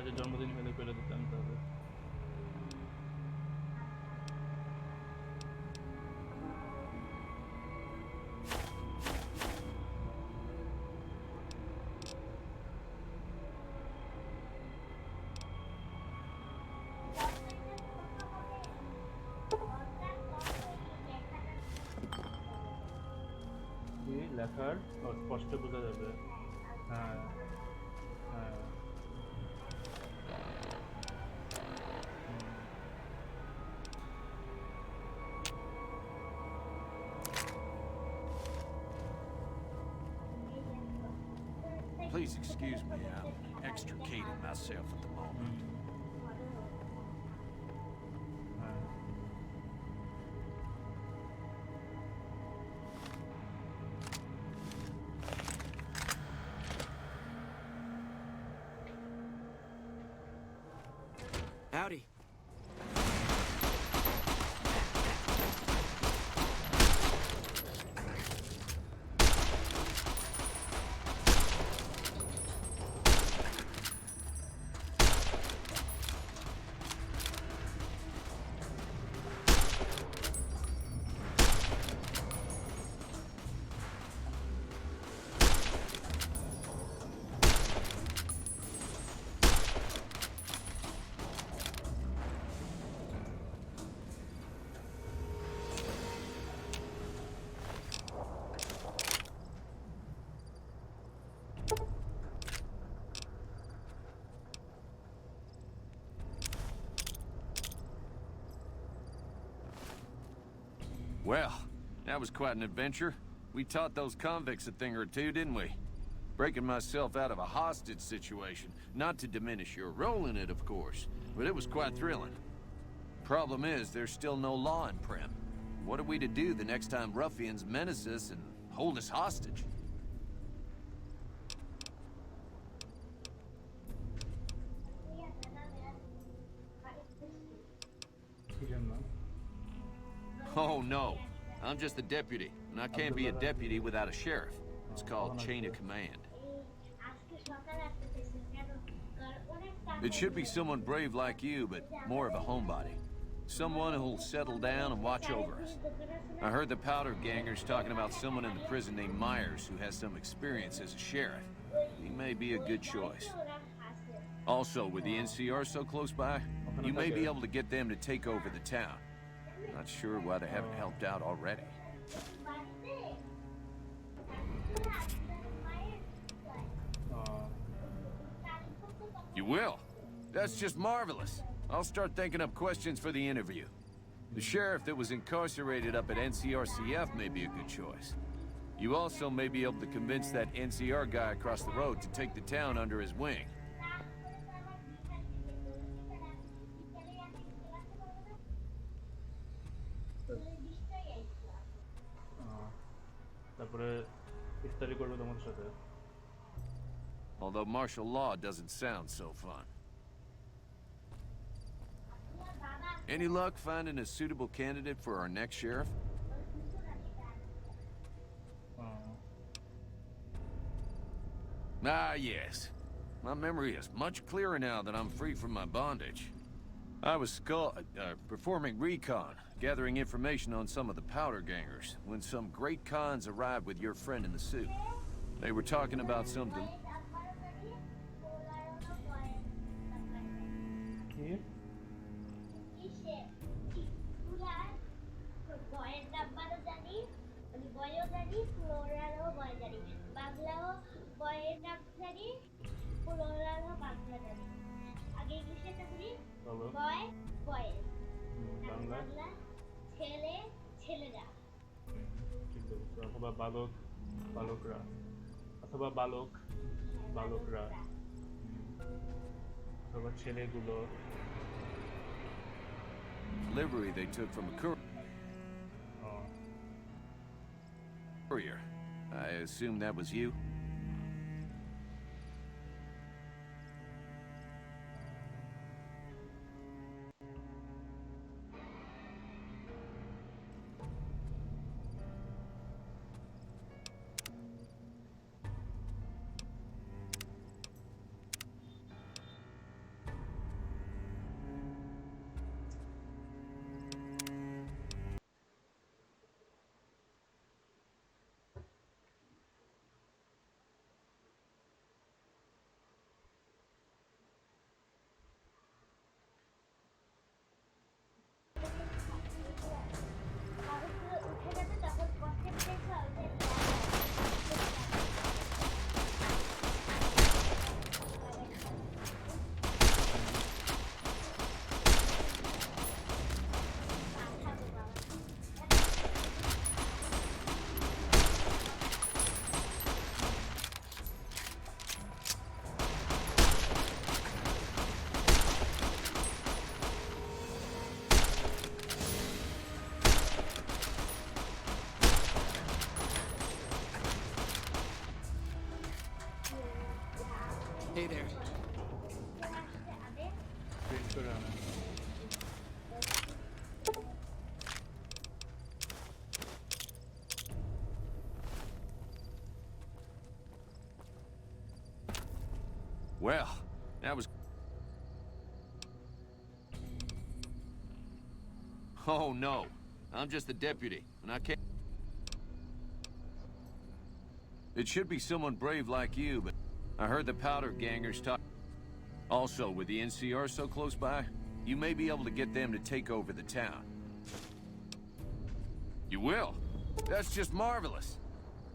রাজের জন্মদিন হলে করে দিতাম তাহলে। কি লেখার স্পষ্ট বোঝা যাবে? হ্যাঁ, হ্যাঁ। Please excuse me, I'm extricating myself at the moment. হ্যাঁ। Howdy. Well, that was quite an adventure. We taught those convicts a thing or two, didn't we? Breaking myself out of a hostage situation. Not to diminish your role in it, of course, but it was quite thrilling. Problem is, there's still no law in Primm. What are we to do the next time ruffians menace us and hold us hostage? কি জন্য? Oh no, I'm just a deputy, and I can't be a deputy without a sheriff. It's called chain of command. It should be someone brave like you, but more of a homebody. Someone who'll settle down and watch over us. I heard the powder gangers talking about someone in the prison named Myers who has some experience as a sheriff. He may be a good choice. Also, with the NCR so close by, you may be able to get them to take over the town. Not sure why they haven't helped out already. You will? That's just marvelous. I'll start thinking up questions for the interview. The sheriff that was incarcerated up at NCRCF may be a good choice. You also may be able to convince that NCR guy across the road to take the town under his wing. তারপরে ইফতারি করবে তোমার সাথে। Although martial law doesn't sound so fun. Any luck finding a suitable candidate for our next sheriff? Ah, yes. My memory is much clearer now that I'm free from my bondage. I was performing recon, gathering information on some of the powder gangers, when some great cons arrived with your friend in the suit. They were talking about something. অথবা বালক বালকরা অথবা বালক বালকরা অথবা ছেলেগুলো Livery they took from a courier. I assume that was you? Hey there. Print করে আনা। Well, that was... Oh, no. I'm just the deputy, and I can't... It should be someone brave like you, but I heard the powder gangers talk... Also, with the NCR so close by, you may be able to get them to take over the town. You will? That's just marvelous.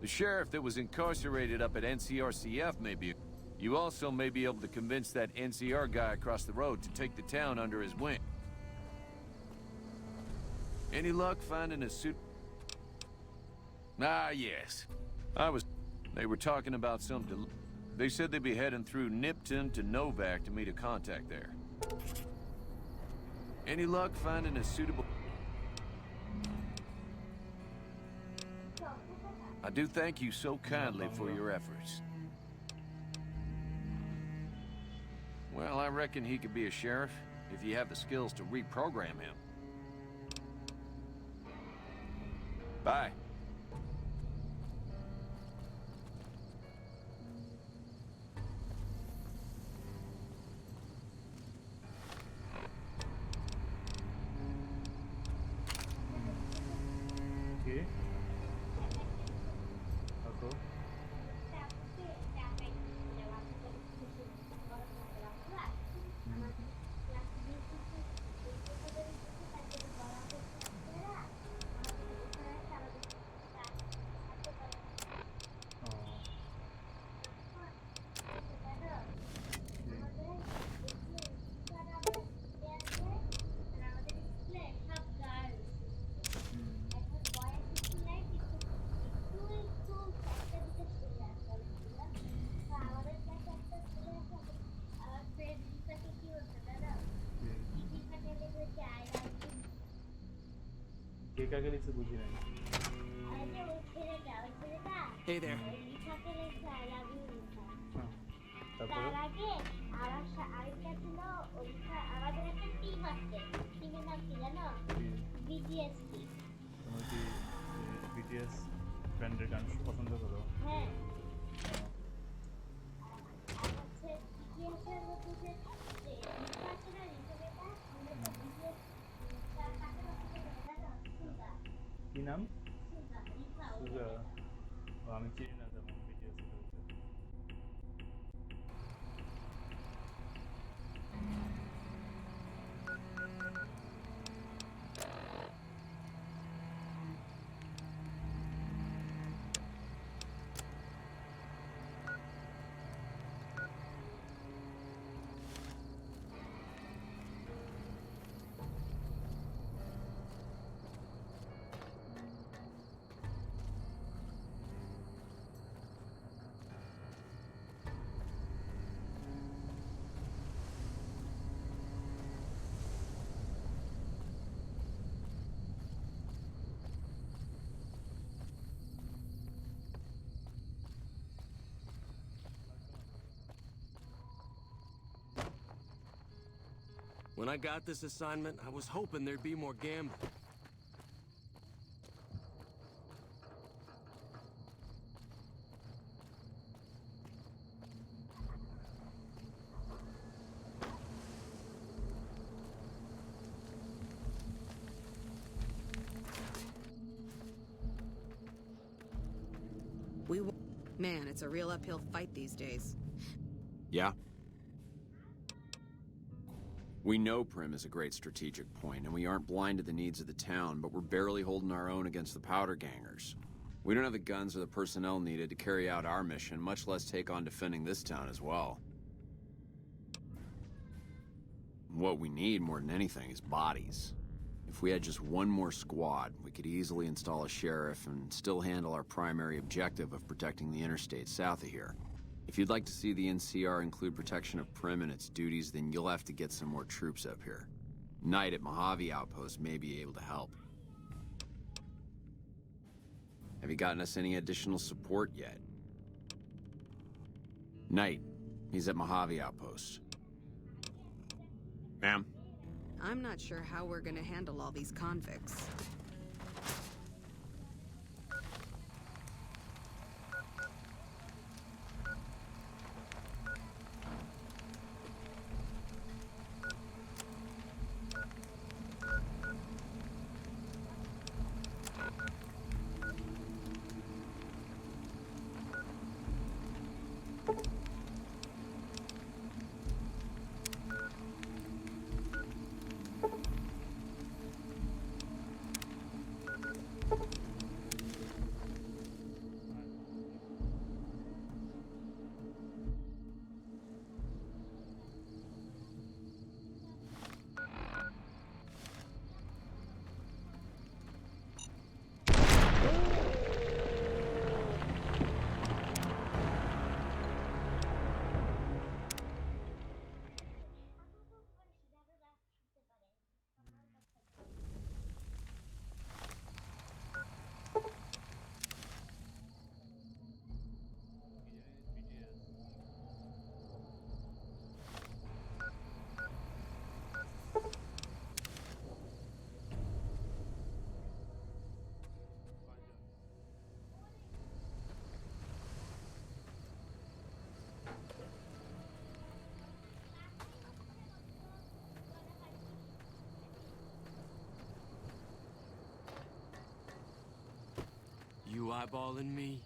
The sheriff that was incarcerated up at NCRCF may be... You also may be able to convince that NCR guy across the road to take the town under his wing. Any luck finding a suit? Ah, yes. They were talking about some They said they'd be heading through Nipton to Novak to meet a contact there. Any luck finding a suitable... I do thank you so kindly for your efforts. Well, I reckon he could be a sheriff if you have the skills to reprogram him. Bye. কি? ako? কে কাকে লিখছে বুঝি নাই। Hey there. হ্যাঁ, তারপরে তার আগে আরেকটা ছিল আমাদের একটা টিম আছে, টিমের নাম কি জানো? BGS team. তোমার কি বিটিএস ব্যান্ডের গান পছন্দ করো? হ্যাঁ, আর হচ্ছে বিজিএসের মধ্যে যে আছে না রিসেন্টটা, আমরা বিজিএস তার পাশাপাশি জানো সুজা। কি নাম? সুজা, সুজা। ও, আমি চিনি না তেমন বিটিএস এর। When I got this assignment, I was hoping there'd be more gambling. Man, it's a real uphill fight these days. Yeah? We know Prim is a great strategic point, and we aren't blind to the needs of the town, but we're barely holding our own against the powder gangers. We don't have the guns or the personnel needed to carry out our mission, much less take on defending this town as well. What we need more than anything is bodies. If we had just one more squad, we could easily install a sheriff and still handle our primary objective of protecting the interstate south of here. If you'd like to see the NCR include protection of Prim and its duties, then you'll have to get some more troops up here. Knight at Mojave Outpost may be able to help. Have you gotten us any additional support yet? Knight, He's at Mojave Outpost. Ma'am? I'm not sure how we're gonna handle all these convicts. You eyeballing me?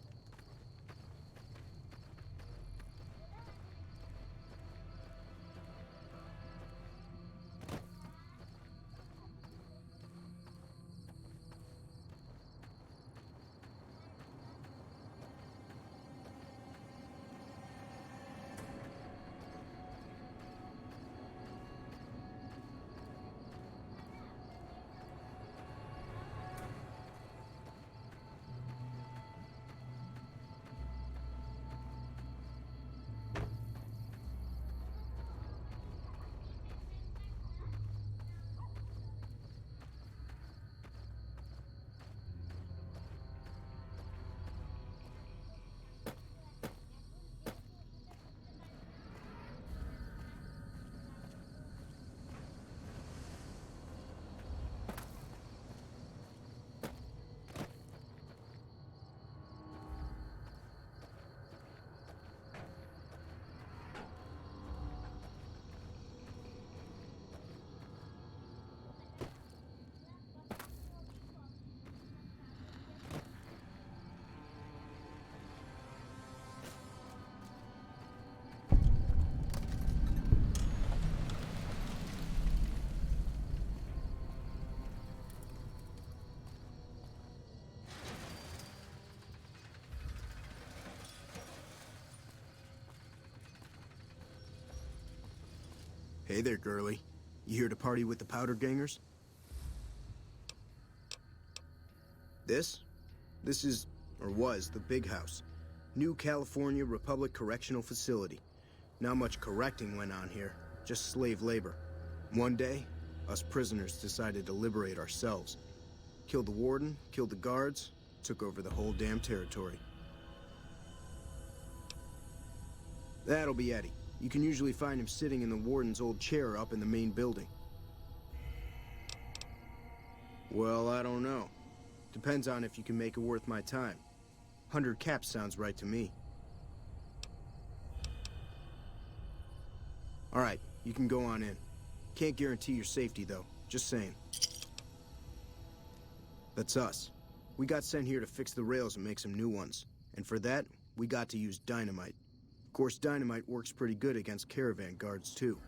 Hey there, girlie. You here to party with the Powder Gangers? This is, or was, the Big House. New California Republic Correctional Facility. Not much correcting went on here, just slave labor. One day, us prisoners decided to liberate ourselves. Killed the warden, killed the guards, took over the whole damn territory. That'll be Eddie. You can usually find him sitting in the warden's old chair up in the main building. Well, I don't know. Depends on if you can make it worth my time. 100 caps sounds right to me. All right, you can go on in. Can't guarantee your safety, though. Just saying. That's us. We got sent here to fix the rails and make some new ones. And for that, we got to use dynamite. Of course, dynamite works pretty good against caravan guards, too.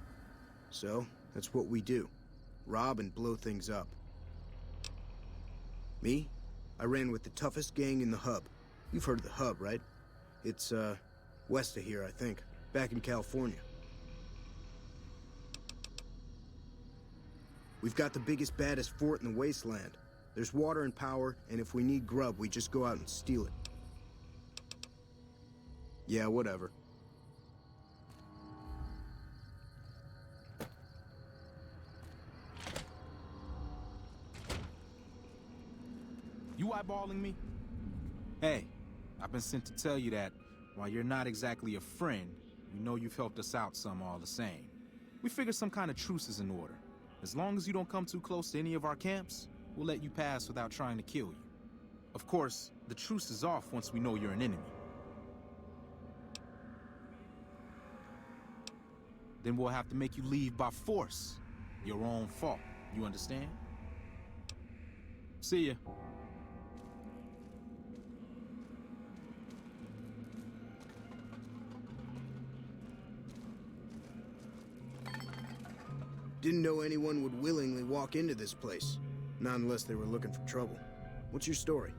So, that's what we do. Rob and blow things up. Me? I ran with the toughest gang in the Hub. You've heard of the Hub, right? It's, west of here, I think. Back in California. We've got the biggest, baddest fort in the wasteland. There's water and power, and if we need grub, we just go out and steal it. Yeah, whatever. You eyeballing me? Hey, I've been sent to tell you that while you're not exactly a friend, We know you've helped us out some all the same. We figured some kind of truce is in order. As long as you don't come too close to any of our camps, we'll let you pass without trying to kill you. Of course, the truce is off once we know you're an enemy. Then we'll have to make you leave by force. Your own fault. You understand? See ya. Didn't know anyone would willingly walk into this place. Not unless they were looking for trouble. What's your story?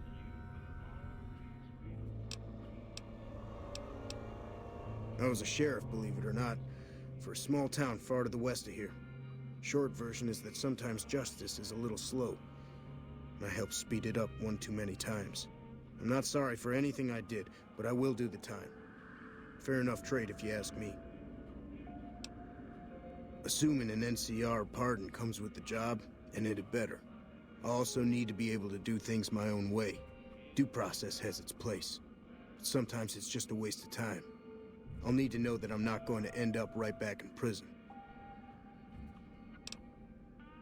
I was a sheriff, believe it or not, for a small town far to the west of here. Short version is that sometimes justice is a little slow. I helped speed it up one too many times. I'm not sorry for anything I did, but I will do the time. Fair enough trade if you ask me. Assuming an NCR pardon comes with the job, and it had better. I also need to be able to do things my own way. Due process has its place. But sometimes it's just a waste of time. I'll need to know that I'm not going to end up right back in prison.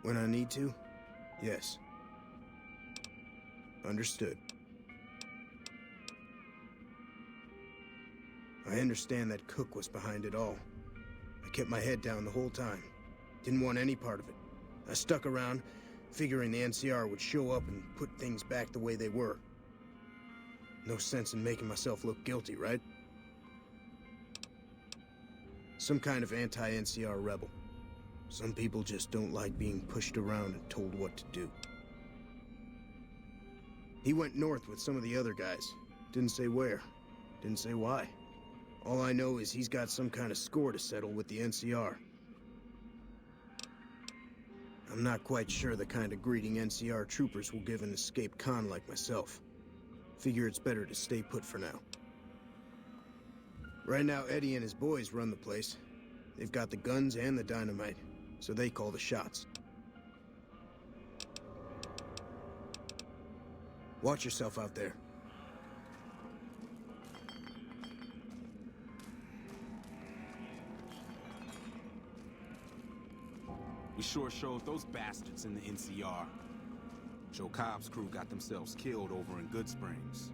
When I need to? Yes. Understood. I understand that Cook was behind it all. I kept my head down the whole time. Didn't want any part of it. I stuck around, figuring the NCR would show up and put things back the way they were. No sense in making myself look guilty, right? Some kind of anti-NCR rebel. Some people just don't like being pushed around and told what to do. He went north with some of the other guys. Didn't say where. Didn't say why. All I know is he's got some kind of score to settle with the NCR. I'm not quite sure the kind of greeting NCR troopers will give an escaped con like myself. Figure it's better to stay put for now. Right now, Eddie and his boys run the place. They've got the guns and the dynamite, so they call the shots. Watch yourself out there. We sure showed those bastards in the NCR. Joe Cobb's crew got themselves killed over in Good Springs.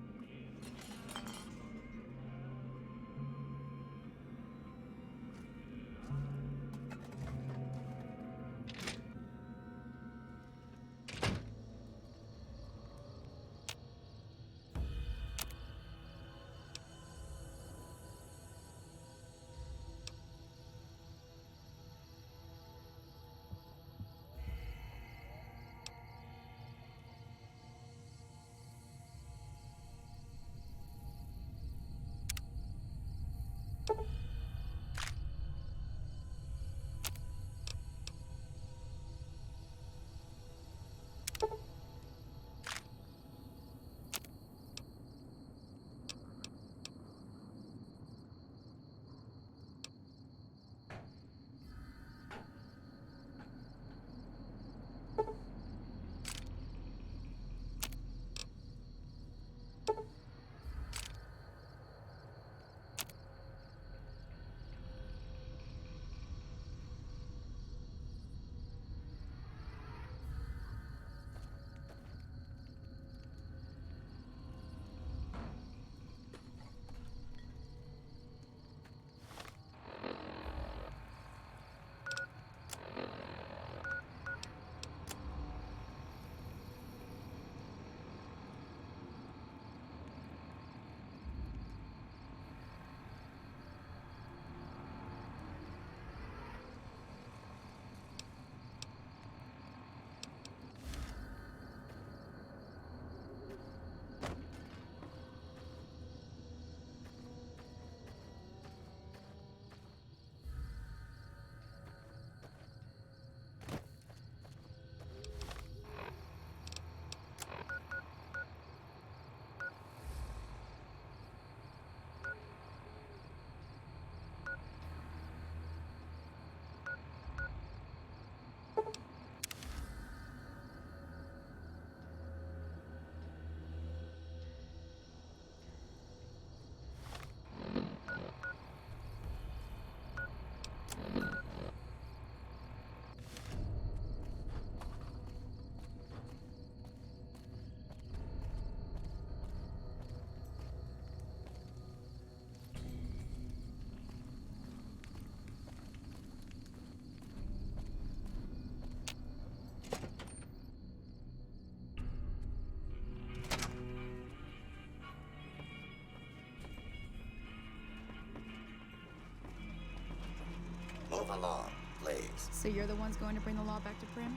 moving along, please. So you're the ones going to bring the law back to Prim?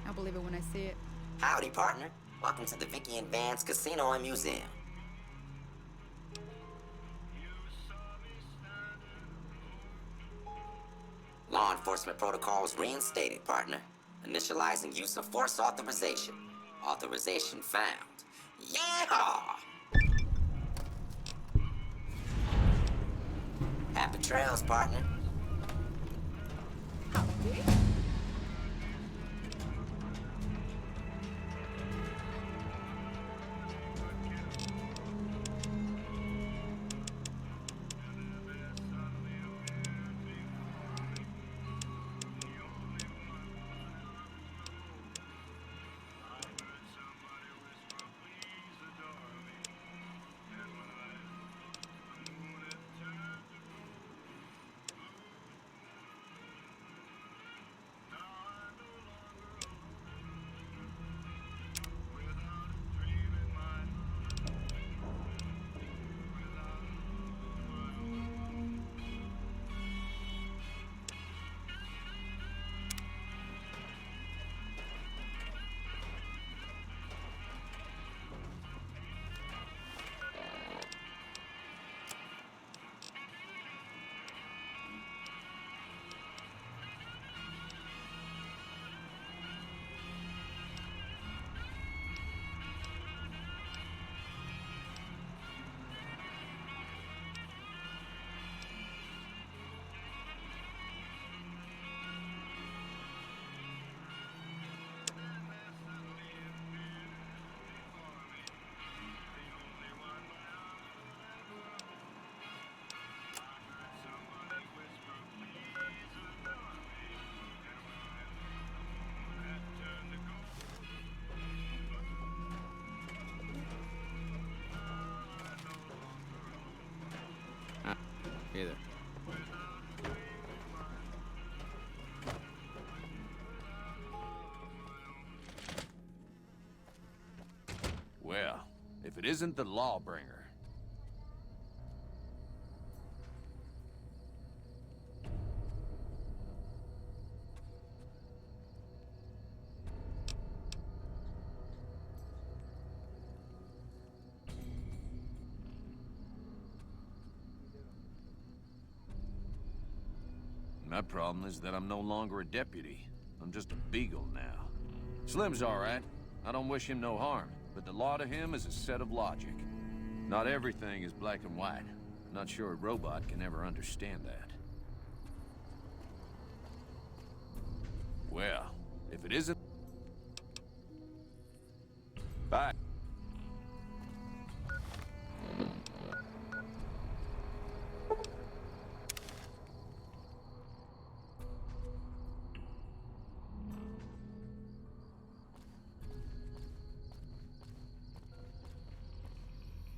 I'll believe it when I see it. Howdy, partner. Welcome to the Vicky and Vance Casino and Museum. Law enforcement protocols reinstated, partner. Initializing use of force authorization. Authorization found. Yeehaw! Happy trails, partner. Hey there. Well, if it isn't the Lawbringer. My problem is that I'm no longer a deputy. I'm just a beagle now. Slim's all right. I don't wish him no harm, but the law to him is a set of logic. Not everything is black and white. Not sure a robot can ever understand that. Well, if it isn't... Bye.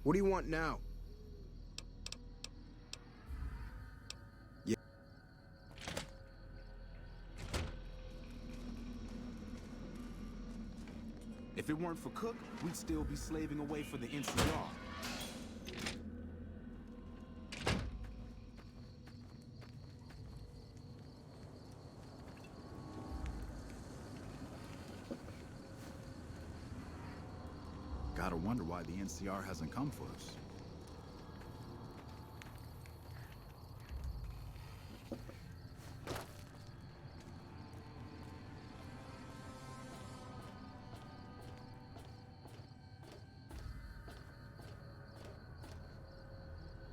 What do you want now? Yeah. If it weren't for Cook, we'd still be slaving away for the NCR. Gotta wonder why the NCR hasn't come for us.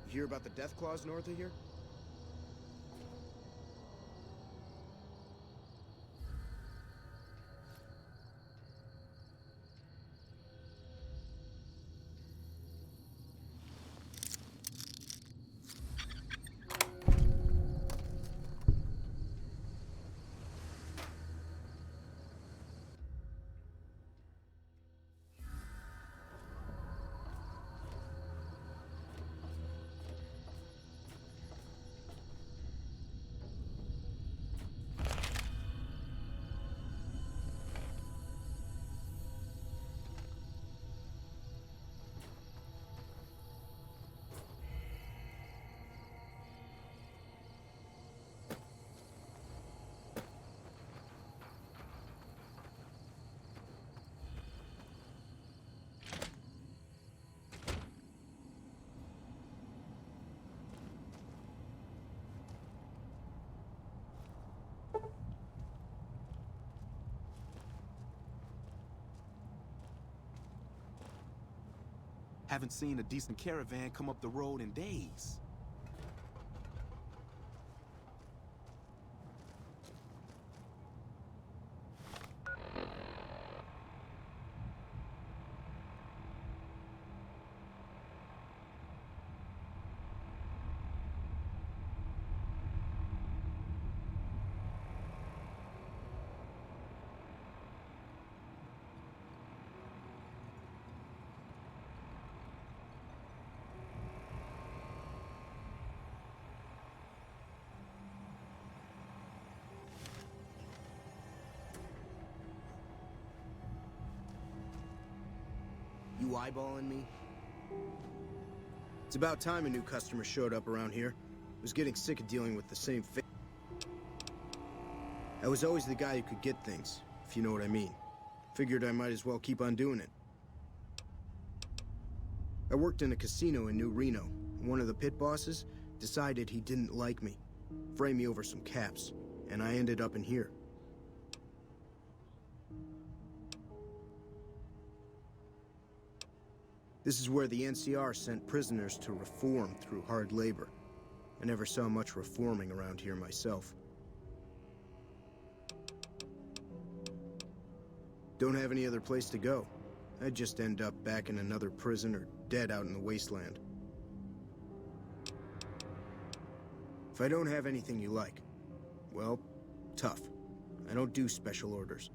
You hear about the death clause north of here? Haven't seen a decent caravan come up the road in days. You eyeballing me? It's about time a new customer showed up around here. I was getting sick of dealing with the same thing. I was always the guy who could get things, if you know what I mean. Figured I might as well keep on doing it. I worked in a casino in New Reno. One of the pit bosses decided he didn't like me. Framed me over some caps, and I ended up in here. This is where the NCR sent prisoners to reform through hard labor. I never saw much reforming around here myself. Don't have any other place to go. I'd just end up back in another prison or dead out in the wasteland. If I don't have anything you like, well, tough. I don't do special orders.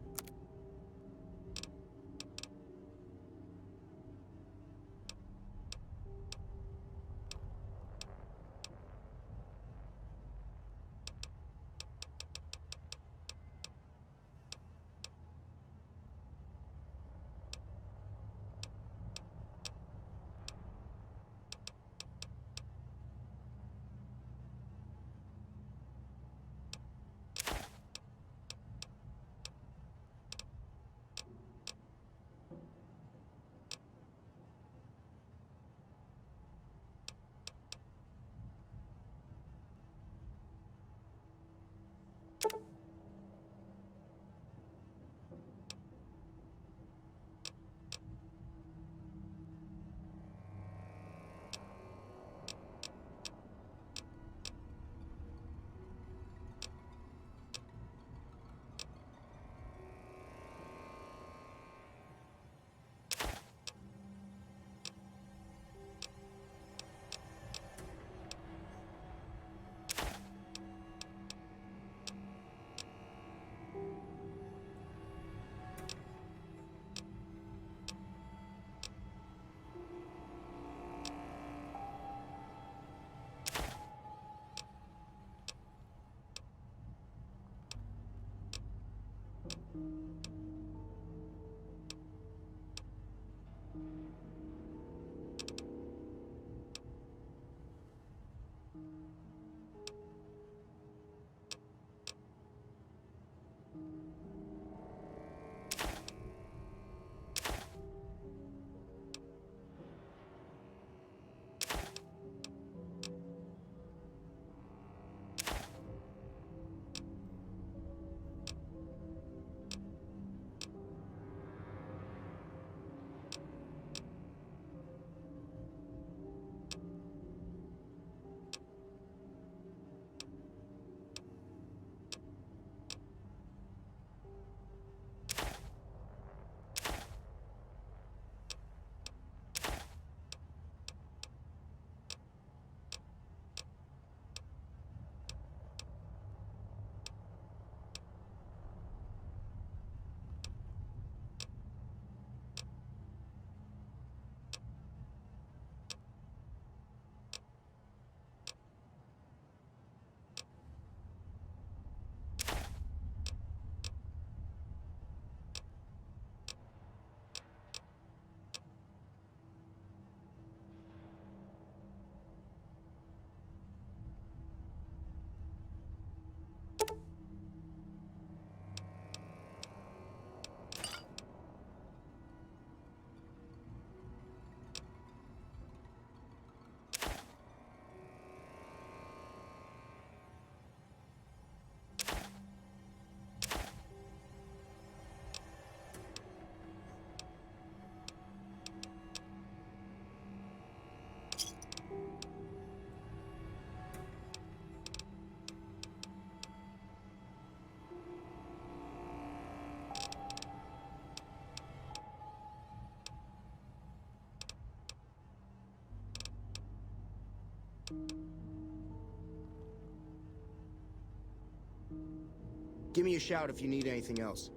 Give me a shout if you need anything else.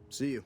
See you.